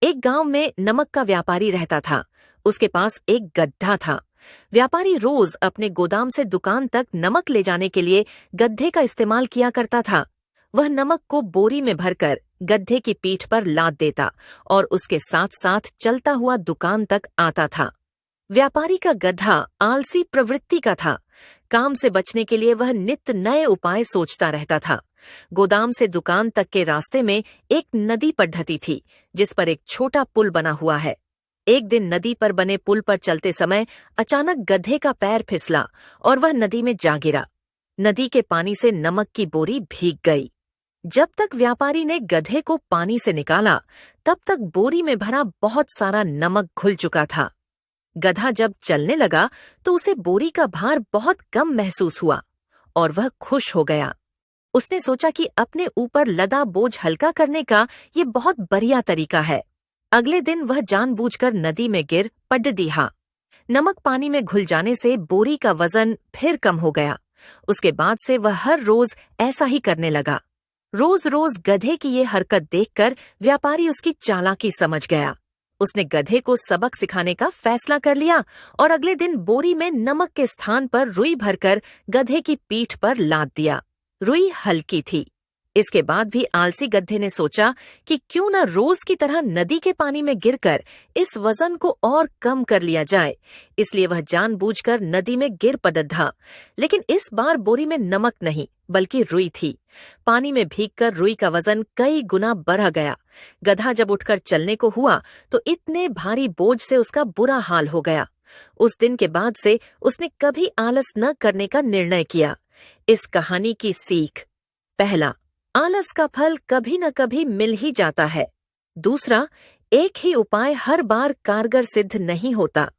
एक गांव में नमक का व्यापारी रहता था। उसके पास एक गड्ढा था। व्यापारी रोज अपने गोदाम से दुकान तक नमक ले जाने के लिए गड्ढे का इस्तेमाल किया करता था। वह नमक को बोरी में भरकर गड्ढे की पीठ पर लाद देता और उसके साथ साथ चलता हुआ दुकान तक आता था। व्यापारी का गधा आलसी प्रवृत्ति का था। काम से बचने के लिए वह नित्य नए उपाय सोचता रहता था। गोदाम से दुकान तक के रास्ते में एक नदी पद्धति थी, जिस पर एक छोटा पुल बना हुआ है। एक दिन नदी पर बने पुल पर चलते समय अचानक गधे का पैर फिसला और वह नदी में जा गिरा। नदी के पानी से नमक की बोरी भीग गई। जब तक व्यापारी ने गधे को पानी से निकाला, तब तक बोरी में भरा बहुत सारा नमक घुल चुका था। गधा जब चलने लगा तो उसे बोरी का भार बहुत कम महसूस हुआ और वह खुश हो गया। उसने सोचा कि अपने ऊपर लदा बोझ हल्का करने का ये बहुत बढ़िया तरीका है। अगले दिन वह जानबूझकर नदी में गिर पड दिया। नमक पानी में घुल जाने से बोरी का वजन फिर कम हो गया। उसके बाद से वह हर रोज ऐसा ही करने लगा। रोज रोज गधे की ये हरकत देखकर व्यापारी उसकी चालाकी समझ गया। उसने गधे को सबक सिखाने का फैसला कर लिया और अगले दिन बोरी में नमक के स्थान पर रुई भरकर गधे की पीठ पर लाद दिया। रुई हल्की थी। इसके बाद भी आलसी गधे ने सोचा कि क्यों न रोज की तरह नदी के पानी में गिरकर इस वजन को और कम कर लिया जाए। इसलिए वह जानबूझकर नदी में गिर पड़ा। लेकिन इस बार बोरी में नमक नहीं बल्कि रुई थी। पानी में भीगकर रुई का वजन कई गुना बढ़ गया। गधा जब उठकर चलने को हुआ तो इतने भारी बोझ से उसका बुरा हाल हो गया। उस दिन के बाद से उसने कभी आलस न करने का निर्णय किया। इस कहानी की सीख: पहला, आलस का फल कभी न कभी मिल ही जाता है। दूसरा, एक ही उपाय हर बार कारगर सिद्ध नहीं होता।